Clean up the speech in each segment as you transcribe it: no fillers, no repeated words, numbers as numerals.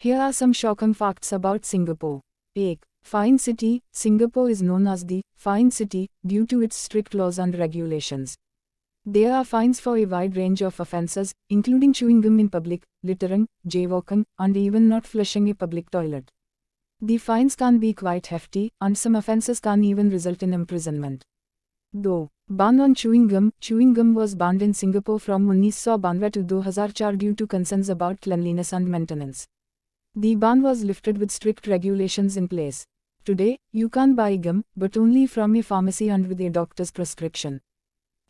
Here are some shocking facts about Singapore. 1. Fine city. Singapore is known as the fine city due to its strict laws and regulations. There are fines for a wide range of offences, including chewing gum in public, littering, jaywalking, and even not flushing a public toilet. The fines can be quite hefty, and some offences can even result in imprisonment. Though, ban on chewing gum was banned in Singapore from 1992 to 2004 due to concerns about cleanliness and maintenance. The ban was lifted with strict regulations in place. Today, you can buy gum, but only from a pharmacy and with a doctor's prescription.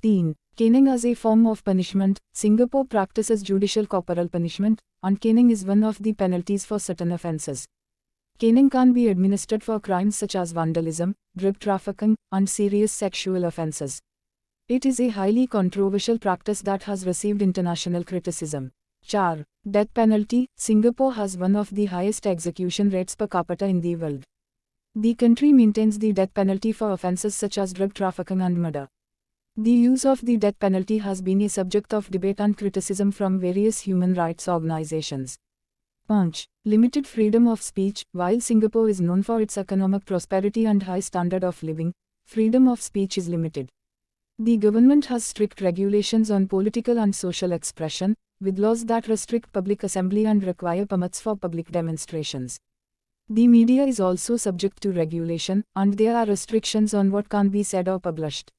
13. Caning as a form of punishment. Singapore practices judicial corporal punishment, and caning is one of the penalties for certain offences. Caning can be administered for crimes such as vandalism, drug trafficking, and serious sexual offences. It is a highly controversial practice that has received international criticism. 4. Death penalty. Singapore has one of the highest execution rates per capita in the world. The country maintains the death penalty for offences such as drug trafficking and murder. The use of the death penalty has been a subject of debate and criticism from various human rights organizations. 5. Limited freedom of speech. While Singapore is known for its economic prosperity and high standard of living, freedom of speech is limited. The government has strict regulations on political and social expression, with laws that restrict public assembly and require permits for public demonstrations. The media is also subject to regulation, and there are restrictions on what can be said or published.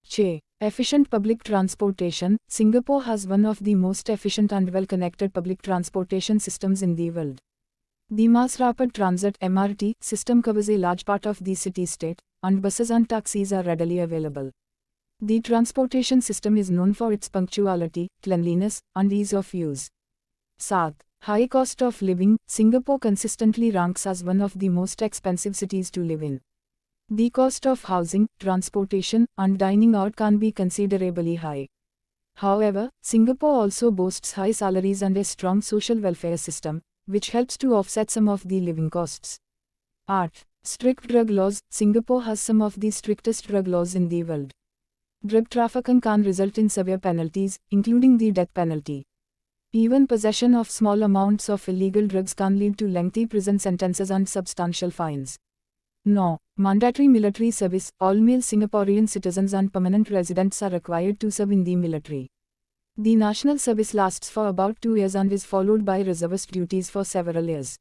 6. Efficient public transportation. Singapore has one of the most efficient and well-connected public transportation systems in the world. The Mass Rapid Transit (MRT) system covers a large part of the city-state, and buses and taxis are readily available. The transportation system is known for its punctuality, cleanliness, and ease of use. 7. High cost of living. Singapore consistently ranks as one of the most expensive cities to live in. The cost of housing, transportation, and dining out can be considerably high. However, Singapore also boasts high salaries and a strong social welfare system, which helps to offset some of the living costs. 8. Strict drug laws. Singapore has some of the strictest drug laws in the world. Drug trafficking can result in severe penalties, including the death penalty. Even possession of small amounts of illegal drugs can lead to lengthy prison sentences and substantial fines. 9. Mandatory military service. All male Singaporean citizens and permanent residents are required to serve in the military. The national service lasts for about 2 years and is followed by reservist duties for several years.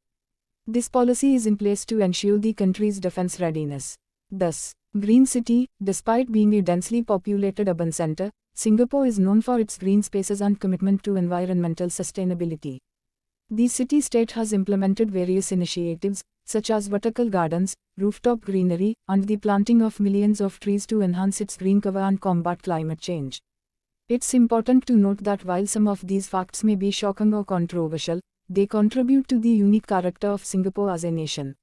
This policy is in place to ensure the country's defense readiness. Thus, Green City. Despite being a densely populated urban center, Singapore is known for its green spaces and commitment to environmental sustainability. The city-state has implemented various initiatives, such as vertical gardens, rooftop greenery, and the planting of millions of trees to enhance its green cover and combat climate change. It's important to note that while some of these facts may be shocking or controversial, they contribute to the unique character of Singapore as a nation.